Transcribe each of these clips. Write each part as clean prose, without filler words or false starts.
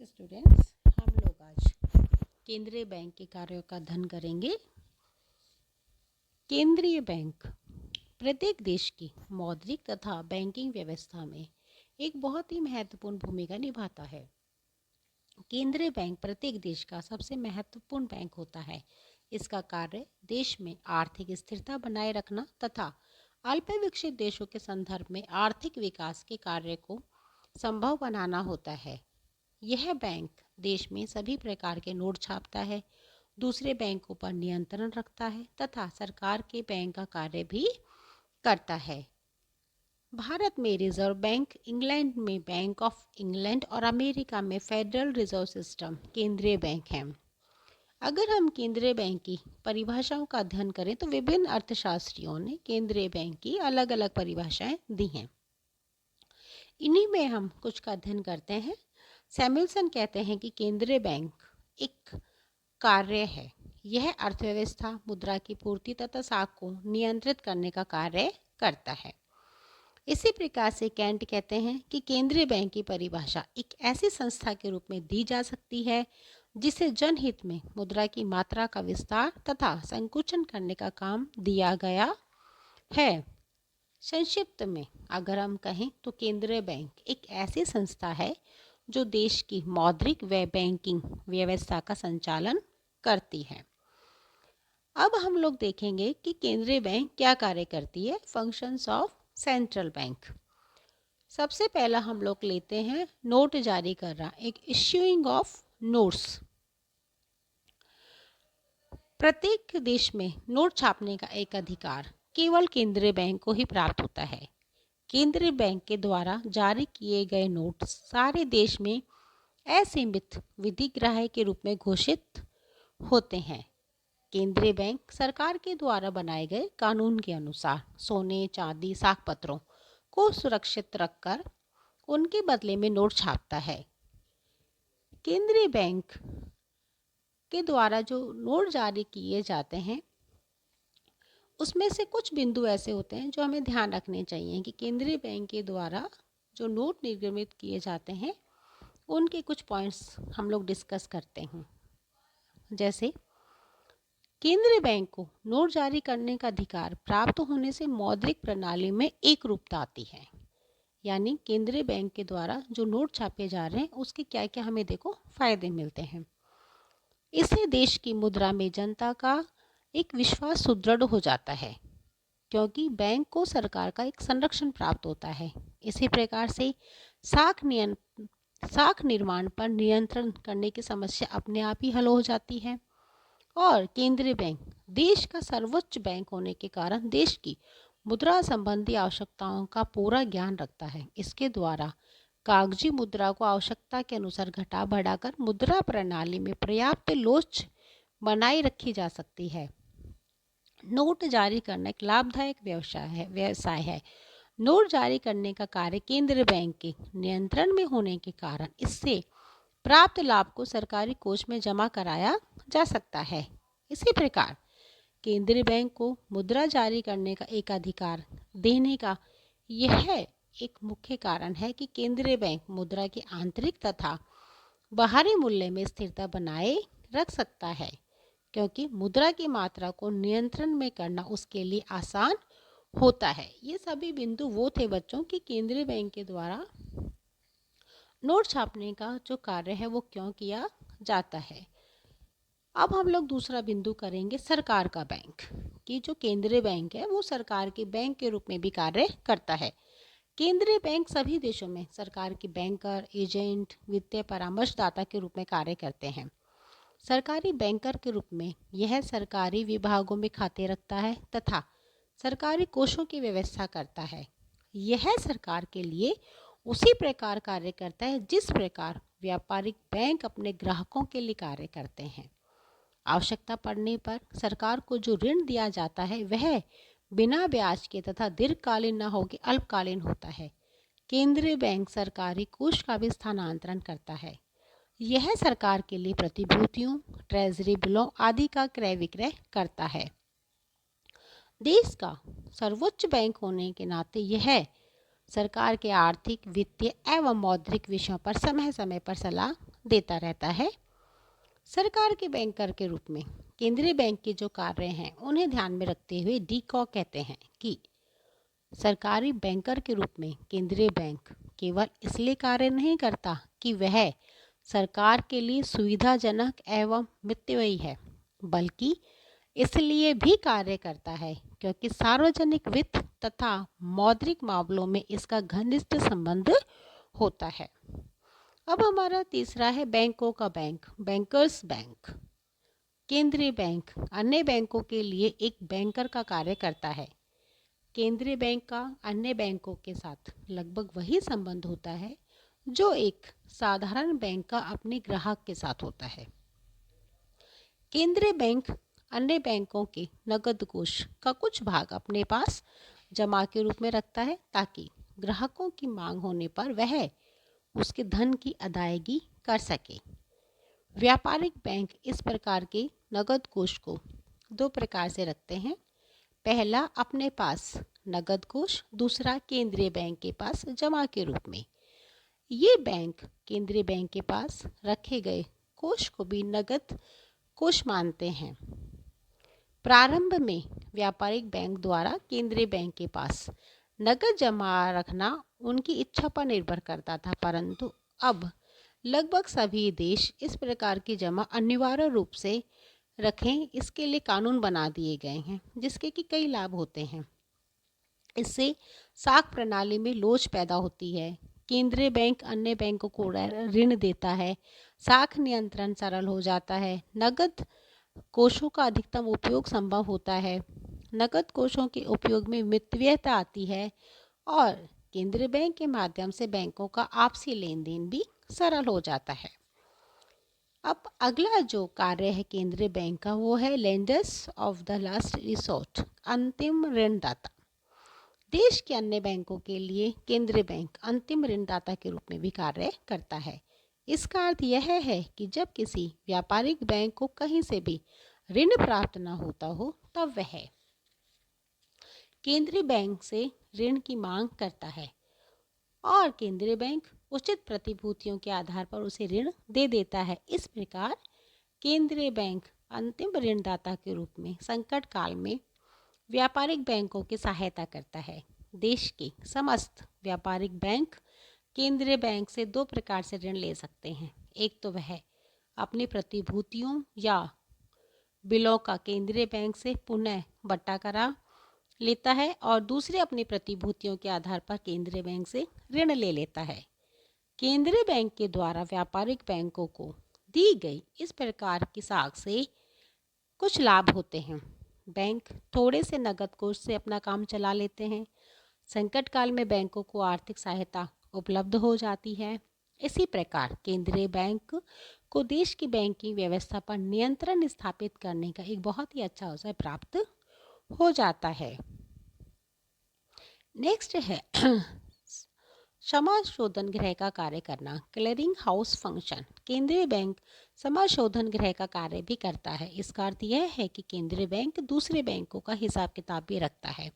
Students, हम लोग आज केंद्रीय बैंक के कार्यों का अध्ययन करेंगे। केंद्रीय बैंक प्रत्येक देश की मौद्रिक तथा बैंकिंग व्यवस्था में एक बहुत ही महत्वपूर्ण भूमिका निभाता है। केंद्रीय बैंक प्रत्येक देश का सबसे महत्वपूर्ण बैंक होता है। इसका कार्य देश में आर्थिक स्थिरता बनाए रखना तथा अल्प विकसित देशों के संदर्भ में आर्थिक विकास के कार्य को संभव बनाना होता है। यह बैंक देश में सभी प्रकार के नोट छापता है, दूसरे बैंकों पर नियंत्रण रखता है तथा सरकार के बैंक का कार्य भी करता है। भारत में रिजर्व बैंक, इंग्लैंड में बैंक ऑफ इंग्लैंड और अमेरिका में फेडरल रिजर्व सिस्टम केंद्रीय बैंक हैं। अगर हम केंद्रीय बैंक की परिभाषाओं का अध्ययन करें तो विभिन्न अर्थशास्त्रियों ने केंद्रीय बैंक की अलग अलग परिभाषाएं दी हैं। इन्हीं में हम कुछ का अध्ययन करते हैं। सैमुअल्सन कहते हैं कि केंद्रीय बैंक एक कार्य है। यह अर्थव्यवस्था, मुद्रा की पूर्ति तथा साख को नियंत्रित करने का कार्य करता है। इसी प्रकार से कैंट कहते हैं कि केंद्रीय बैंक की परिभाषा एक ऐसी संस्था के रूप में दी जा सकती है जिसे जनहित में मुद्रा की मात्रा का विस्तार तथा संकुचन करने का काम दिया गया है। संक्षिप्त में अगर हम कहें तो केंद्रीय बैंक एक ऐसी संस्था है जो देश की मौद्रिक व बैंकिंग व्यवस्था का संचालन करती है। अब हम लोग देखेंगे कि केंद्रीय बैंक क्या कार्य करती है। Functions of central bank. सबसे पहला हम लोग लेते हैं नोट जारी करना, एक इश्यूइंग ऑफ नोट्स। प्रत्येक देश में नोट छापने का एक अधिकार केवल केंद्रीय बैंक को ही प्राप्त होता है। केंद्रीय बैंक के द्वारा जारी किए गए नोट सारे देश में असीमित विधिग्राह्य के रूप में घोषित होते हैं। केंद्रीय बैंक सरकार के द्वारा बनाए गए कानून के अनुसार सोने, चांदी, साख पत्रों को सुरक्षित रखकर उनके बदले में नोट छापता है। केंद्रीय बैंक के द्वारा जो नोट जारी किए जाते हैं उसमें से कुछ बिंदु ऐसे होते हैं जो हमें ध्यान रखने चाहिए कि केंद्रीय बैंक के द्वारा जो नोट निर्गमित किए जाते हैं उनके कुछ पॉइंट्स हम लोग डिस्कस करते हैं। जैसे केंद्रीय बैंक को नोट जारी करने का अधिकार प्राप्त होने से मौद्रिक प्रणाली में एक रूपता आती है। यानी केंद्रीय बैंक के द्वारा जो नोट छापे जा रहे हैं उसके क्या क्या हमें देखो फायदे मिलते हैं। इससे देश की मुद्रा में जनता का एक विश्वास सुदृढ़ हो जाता है क्योंकि बैंक को सरकार का एक संरक्षण प्राप्त होता है। इसी प्रकार से साख निर्माण पर नियंत्रण करने की समस्या अपने आप ही हल हो जाती है। और केंद्रीय बैंक देश का सर्वोच्च बैंक होने के कारण देश की मुद्रा संबंधी आवश्यकताओं का पूरा ज्ञान रखता है। इसके द्वारा कागजी मुद्रा को आवश्यकता के अनुसार घटा बढ़ाकर मुद्रा प्रणाली में पर्याप्त लोच बनाए रखी जा सकती है। नोट जारी करना एक लाभदायक व्यवसाय है। नोट जारी करने का कार्य केंद्रीय बैंक के नियंत्रण में होने के कारण इससे प्राप्त लाभ को सरकारी कोष में जमा कराया जा सकता है। इसी प्रकार केंद्रीय बैंक को मुद्रा जारी करने का एक अधिकार देने का यह एक मुख्य कारण है कि केंद्रीय बैंक मुद्रा के आंतरिक तथा बाहरी मूल्य में स्थिरता बनाए रख सकता है क्योंकि मुद्रा की मात्रा को नियंत्रण में करना उसके लिए आसान होता है। ये सभी बिंदु वो थे बच्चों कि केंद्रीय बैंक के द्वारा नोट छापने का जो कार्य है वो क्यों किया जाता है। अब हम लोग दूसरा बिंदु करेंगे सरकार का बैंक कि जो केंद्रीय बैंक है वो सरकार के बैंक के रूप में भी कार्य करता है। केंद्रीय बैंक सभी देशों में सरकार के बैंकर, एजेंट, वित्तीय परामर्शदाता के रूप में कार्य करते हैं। सरकारी बैंकर के रूप में यह सरकारी विभागों में खाते रखता है तथा सरकारी कोषों की व्यवस्था करता है। यह सरकार के लिए उसी प्रकार कार्य करता है जिस प्रकार व्यापारिक बैंक अपने ग्राहकों के लिए कार्य करते हैं। आवश्यकता पड़ने पर सरकार को जो ऋण दिया जाता है वह बिना ब्याज के तथा दीर्घकालीन न होकर अल्पकालीन होता है। केंद्रीय बैंक सरकारी कोष का भी स्थानांतरण करता है। यह सरकार के लिए प्रतिभूतियों, ट्रेजरी बिलों आदि का क्रय विक्रय करता है। देश का सर्वोच्च बैंक होने के नाते यह सरकार के आर्थिक, वित्तीय एवं मौद्रिक विषयों पर समय समय पर सलाह देता रहता है। सरकार के बैंकर के रूप में केंद्रीय बैंक के जो कार्य हैं उन्हें ध्यान में रखते हुए डीकॉ कहते हैं कि सरकारी बैंकर के रूप में केंद्रीय बैंक केवल इसलिए कार्य नहीं करता कि वह सरकार के लिए सुविधाजनक एवं मितव्ययी है, बल्कि इसलिए भी कार्य करता है क्योंकि सार्वजनिक वित्त तथा मौद्रिक मामलों में इसका घनिष्ठ संबंध होता है। अब हमारा तीसरा है बैंकों का बैंक, बैंकर्स बैंक। केंद्रीय बैंक अन्य बैंकों के लिए एक बैंकर का कार्य करता है। केंद्रीय बैंक का अन्य बैंकों के साथ लगभग वही संबंध होता है जो एक साधारण बैंक का अपने ग्राहक के साथ होता है। केंद्रीय बैंक अन्य बैंकों के नकद कोष का कुछ भाग अपने पास जमा के रूप में रखता है ताकि ग्राहकों की मांग होने पर वह उसके धन की अदायगी कर सके। व्यापारिक बैंक इस प्रकार के नकद कोष को दो प्रकार से रखते हैं। पहला अपने पास नकद कोष, दूसरा केंद्रीय बैंक के पास जमा के रूप में। ये बैंक केंद्रीय बैंक के पास रखे गए कोष को भी नकद कोष मानते हैं। प्रारंभ में व्यापारिक बैंक द्वारा केंद्रीय बैंक के पास नकद जमा रखना उनकी इच्छा पर निर्भर करता था, परंतु अब लगभग सभी देश इस प्रकार की जमा अनिवार्य रूप से रखें इसके लिए कानून बना दिए गए हैं, जिसके कि कई लाभ होते हैं। इससे साख प्रणाली में लोच पैदा होती है। केंद्रीय बैंक अन्य बैंकों को ऋण देता है। साख नियंत्रण सरल हो जाता है। नकद कोषों का अधिकतम उपयोग संभव होता है। नकद कोषों के उपयोग में मितव्ययता आती है और केंद्रीय बैंक के माध्यम से बैंकों का आपसी लेन देन भी सरल हो जाता है। अब अगला जो कार्य है केंद्रीय बैंक का वो है lenders of the last resort, अंतिम ऋणदाता। देश के अन्य बैंकों के लिए केंद्रीय बैंक अंतिम ऋणदाता के रूप में भी कार्य करता है। इसका अर्थ यह है कि जब किसी व्यापारिक बैंक को कहीं से भी ऋण प्राप्त न होता हो तब वह केंद्रीय बैंक से ऋण की मांग करता है और केंद्रीय बैंक उचित प्रतिभूतियों के आधार पर उसे ऋण दे देता है। इस प्रकार केंद्रीय बैंक अंतिम ऋणदाता के रूप में संकट काल में व्यापारिक बैंकों की सहायता करता है। देश के समस्त व्यापारिक बैंक केंद्रीय बैंक से दो प्रकार से ऋण ले सकते हैं। एक तो वह अपनी प्रतिभूतियों या बिलों का केंद्रीय बैंक से पुनः बट्टा करा लेता है और दूसरे अपनी प्रतिभूतियों के आधार पर केंद्रीय बैंक से ऋण ले लेता है। केंद्रीय बैंक के द्वारा व्यापारिक बैंकों को दी गई इस प्रकार की साख से कुछ लाभ होते हैं। बैंक थोड़े से नकद कोष से अपना काम चला लेते हैं। संकट काल में बैंकों को आर्थिक सहायता उपलब्ध हो जाती है। इसी प्रकार केंद्रीय बैंक को देश की बैंकिंग व्यवस्था पर नियंत्रण स्थापित करने का एक बहुत ही अच्छा अवसर प्राप्त हो जाता है। नेक्स्ट है समाशोधन गृह का कार्य करना, क्लियरिंग हाउस फंक्शन। केंद्रीय बैंक समाशोधन गृह का कार्य भी करता है। इसका अर्थ यह है कि केंद्रीय बैंक दूसरे बैंकों का हिसाब किताब भी रखता है।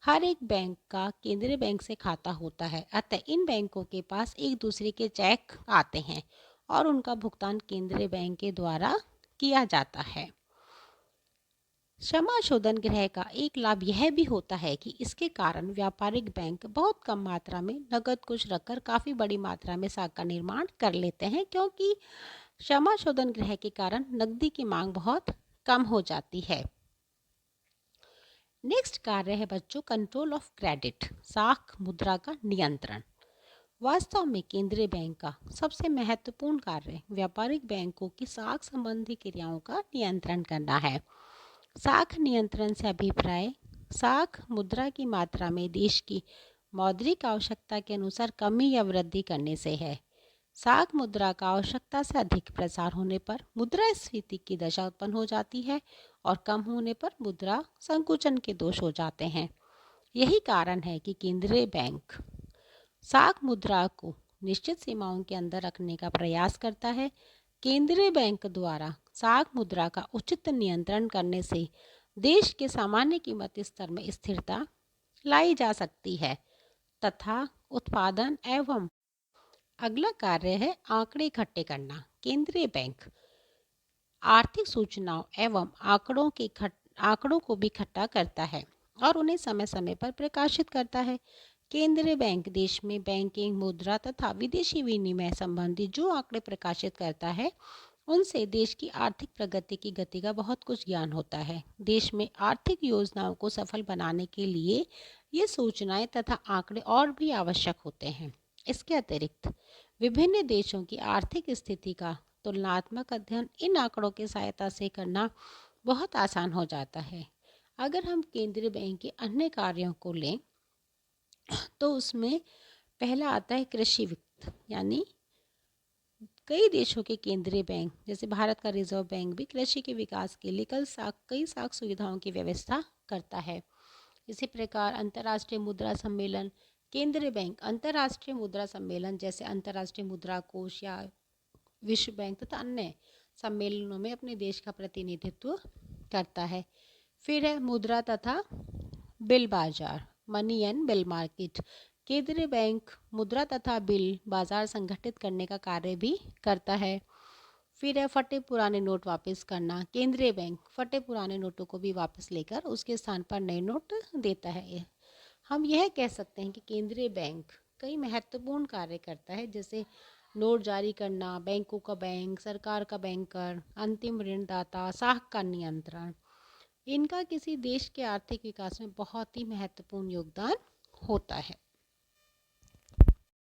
हर एक बैंक का केंद्रीय बैंक से खाता होता है, अतः इन बैंकों के पास एक दूसरे के चेक आते हैं और उनका भुगतान केंद्रीय बैंक के द्वारा किया जाता है। समाशोधन गृह का एक लाभ यह भी होता है कि इसके कारण व्यापारिक बैंक बहुत कम मात्रा में नकद कुछ रखकर काफ़ी बड़ी मात्रा में साख का निर्माण कर लेते हैं, क्योंकि समाशोधन गृह के कारण नकदी की मांग बहुत कम हो जाती है। नेक्स्ट कार्य है बच्चों कंट्रोल ऑफ क्रेडिट, साख मुद्रा का नियंत्रण। वास्तव में केंद्रीय बैंक का सबसे महत्वपूर्ण कार्य व्यापारिक बैंकों की साख संबंधी क्रियाओं का नियंत्रण करना है। साख नियंत्रण से अभिप्राय साख मुद्रा की मात्रा में देश की मौद्रिक आवश्यकता के अनुसार कमी या वृद्धि करने से है। साख मुद्रा का आवश्यकता से अधिक प्रसार होने पर मुद्रास्फीति की दशा उत्पन्न हो जाती है और कम होने पर मुद्रा संकुचन के दोष हो जाते हैं। यही कारण है कि केंद्रीय बैंक साख मुद्रा को निश्चित सीमाओं के अंदर रखने का प्रयास करता है। केंद्रीय बैंक द्वारा साख मुद्रा का उचित नियंत्रण करने से देश के सामान्य कीमत स्तर में स्थिरता लाई जा सकती है तथा उत्पादन एवं अगला कार्य है आंकड़े इकट्ठे करना। केंद्रीय बैंक आर्थिक सूचनाओं एवं आंकड़ों को भी इकट्ठा करता है और उन्हें समय समय पर प्रकाशित करता है। केंद्रीय बैंक देश में बैंकिंग, मुद्रा तथा विदेशी विनिमय संबंधी जो आंकड़े प्रकाशित करता है, उनसे देश की आर्थिक प्रगति की गति का बहुत कुछ ज्ञान होता है। देश में आर्थिक योजनाओं को सफल बनाने के लिए ये सूचनाएं तथा आंकड़े और भी आवश्यक होते हैं। इसके अतिरिक्त विभिन्न देशों की आर्थिक स्थिति का तुलनात्मक अध्ययन इन आंकड़ों की सहायता से करना बहुत आसान हो जाता है। अगर हम केंद्रीय बैंक के अन्य कार्यों को लें तो उसमें पहला आता है कृषि वित्त, यानी कई देशों के केंद्रीय बैंक जैसे भारत का रिजर्व बैंक भी कृषि के विकास के लिए कई साख सुविधाओं की व्यवस्था करता है। इसी प्रकार अंतर्राष्ट्रीय मुद्रा सम्मेलन, केंद्रीय बैंक अंतर्राष्ट्रीय मुद्रा सम्मेलन जैसे अंतर्राष्ट्रीय मुद्रा कोष या विश्व बैंक तथा अन्य सम्मेलनों में अपने देश का प्रतिनिधित्व करता है। फिर है मुद्रा तथा बिल बाजार, मनी एंड बिल मार्केट। केंद्रीय बैंक मुद्रा तथा बिल बाजार संगठित करने का कार्य भी करता है। फिर है फटे पुराने नोट वापस करना। केंद्रीय बैंक फटे पुराने नोटों को भी वापस लेकर उसके स्थान पर नए नोट देता है। हम यह कह सकते हैं कि केंद्रीय बैंक कई महत्वपूर्ण कार्य करता है, जैसे नोट जारी करना, बैंकों का बैंक, सरकार का बैंकर, अंतिम ऋणदाता, साख का नियंत्रण। इनका किसी देश के आर्थिक विकास में बहुत ही महत्वपूर्ण योगदान होता है।